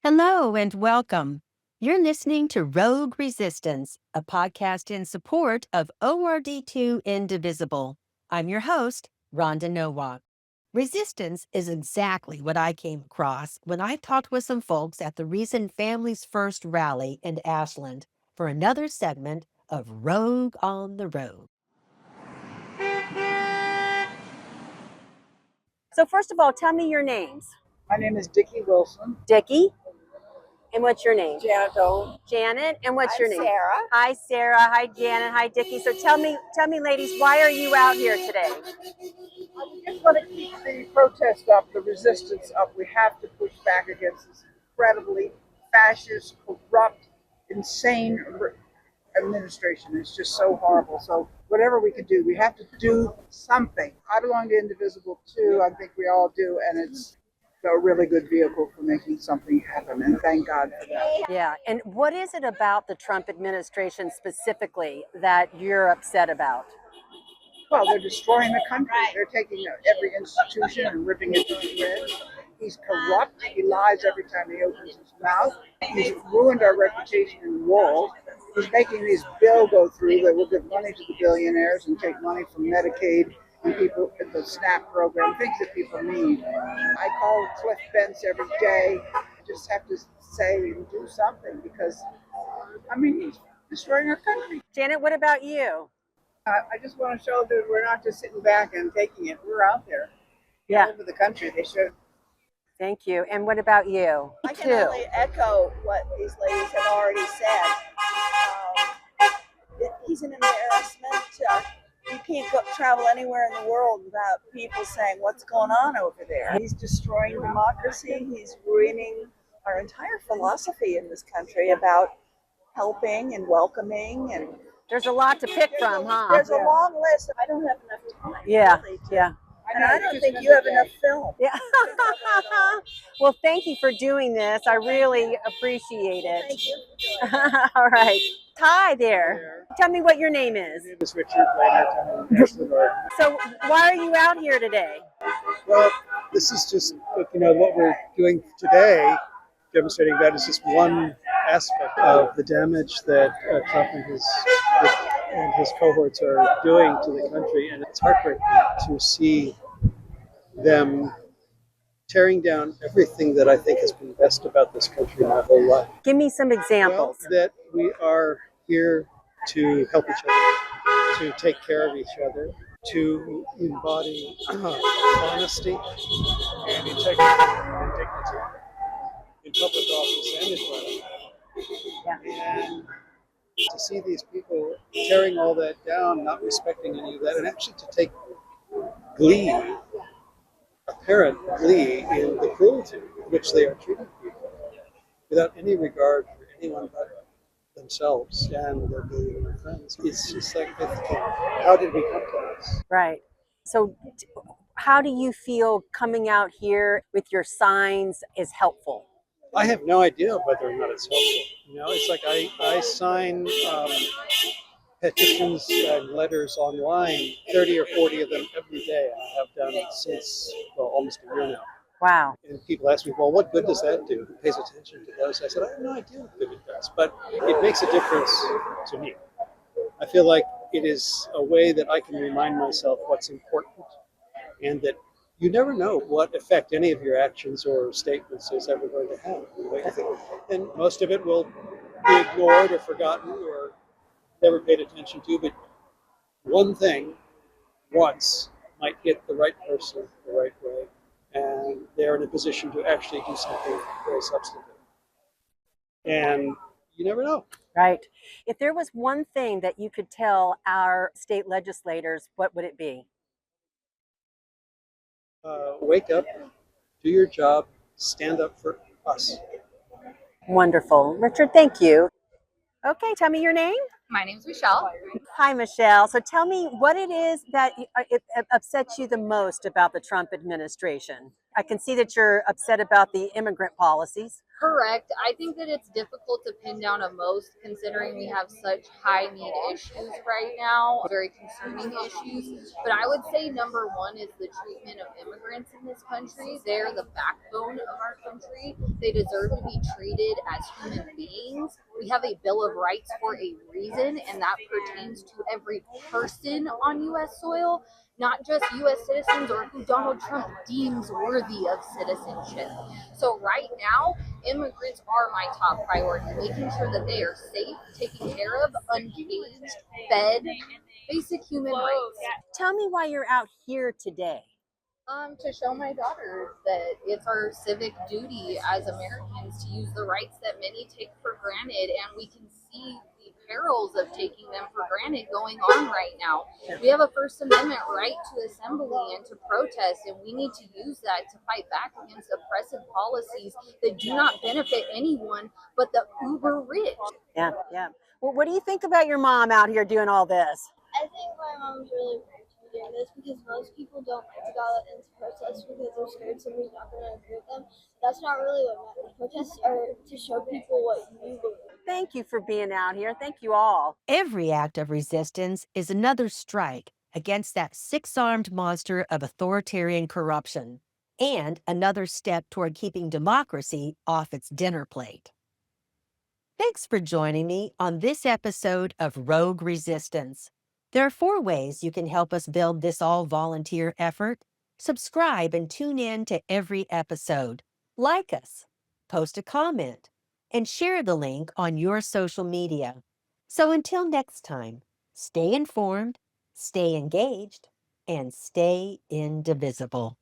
Hello and welcome. You're listening to Rogue Resistance, a podcast in support of ORD2 Indivisible. I'm your host, Rhonda Nowak. Resistance is exactly what I came across when I talked with some folks at the recent Families First rally in Ashland for another segment of Rogue on the Road. So first of all, tell me your names. My name is Dickie Wilson. Dickie. And what's your name? Janet Owen. Janet. And what's your name? Sarah. Hi, Sarah. Hi, Janet. Hi, Dickie. So tell me, ladies, why are you out here today? We just want to keep the protest up, the resistance up. We have to push back against this incredibly fascist, corrupt, insane administration. It's just so horrible. So whatever we can do, we have to do something. I belong to Indivisible too. I think we all do, and it's a really good vehicle for making something happen, and thank God for that. Yeah. And what is it about the Trump administration specifically that you're upset about? Well, they're destroying the country. They're taking every institution and ripping it to shreds. He's corrupt. He lies every time he opens his mouth. He's ruined our reputation in the world. He's making these bills go through that will give money to the billionaires and take money from Medicaid and people in the SNAP program, things that people need. I call Cliff Bentz every day. I just have to say and do something because, he's destroying our country. Janet, what about you? I just want to show that we're not just sitting back and taking it. We're out there. Yeah. All over the country. They should. Thank you. And what about you? I can only echo what these ladies have already said. He's an embarrassment. You can't travel anywhere in the world without people saying, what's going on over there? He's destroying democracy. He's ruining our entire philosophy in this country about helping and welcoming. And There's a lot to pick from, huh? there's a long list. I don't have enough time. Yeah. Really, Yeah. And I don't think you have enough film. Yeah. Well, thank you for doing this. I really appreciate it. Thank you. All right. Hi there. Tell me what your name is. My name is Richard Leonard. I'm in Ashland. So why are you out here today? Well, this is just, what we're doing today, demonstrating that is just one aspect of the damage that Trump and his cohorts are doing to the country. And it's heartbreaking to see them tearing down everything that I think has been best about this country my whole life. Give me some examples. Well, that we are here to help each other, to take care of each other, to embody honesty and integrity and dignity in public office and in private. Yeah. And to see these people tearing all that down, not respecting any of that, and actually to take glee, apparent glee in the cruelty with which they are treating people without any regard for anyone but themselves and their billionaire friends. It's just like, how did we come to this? Right. So how do you feel coming out here with your signs is helpful? I have no idea whether or not it's helpful. It's like I sign petitions and letters online, 30 or 40 of them every day. I have done since, almost a year now. Wow. And people ask me, well, what good does that do? Who pays attention to those? I said, I have no idea what good it does, but it makes a difference to me. I feel like it is a way that I can remind myself what's important, and that you never know what effect any of your actions or statements is ever going to have. And most of it will be ignored or forgotten or never paid attention to, but one thing once might hit the right person the right way, and they're in a position to actually do something very substantive. And you never know. Right. If there was one thing that you could tell our state legislators, what would it be? Wake up, do your job, stand up for us. Wonderful. Richard, thank you. Okay, tell me your name. My name's Michelle. Hi, Michelle. So tell me what it is that it upsets you the most about the Trump administration. I can see that you're upset about the immigrant policies. Correct. I think that it's difficult to pin down a most considering we have such high need issues right now, very concerning issues. But I would say number one is the treatment of immigrants in this country. They're the backbone of our country. They deserve to be treated as human beings. We have a Bill of Rights for a reason, and that pertains to every person on U.S. soil, not just U.S. citizens or who Donald Trump deems worthy of citizenship. So right now, immigrants are my top priority, making sure that they are safe, taken care of, uncaged, fed, basic human rights. Tell me why you're out here today. To show my daughters that it's our civic duty as Americans to use the rights that many take for granted, and we can see the perils of taking them for granted going on right now. We have a First Amendment right to assembly and to protest, and we need to use that to fight back against oppressive policies that do not benefit anyone but the uber rich. Yeah. Well, what do you think about your mom out here doing all this? I think my mom's really brave to be doing this because most people don't like to go out into protests because they're scared somebody's not going to agree with them. That's not really what matters. Protests are to show people what you believe. Thank you for being out here. Thank you all. Every act of resistance is another strike against that six-armed monster of authoritarian corruption and another step toward keeping democracy off its dinner plate. Thanks for joining me on this episode of Rogue Resistance. There are 4 ways you can help us build this all-volunteer effort. Subscribe and tune in to every episode. Like us, post a comment, and share the link on your social media. So until next time, stay informed, stay engaged, and stay indivisible.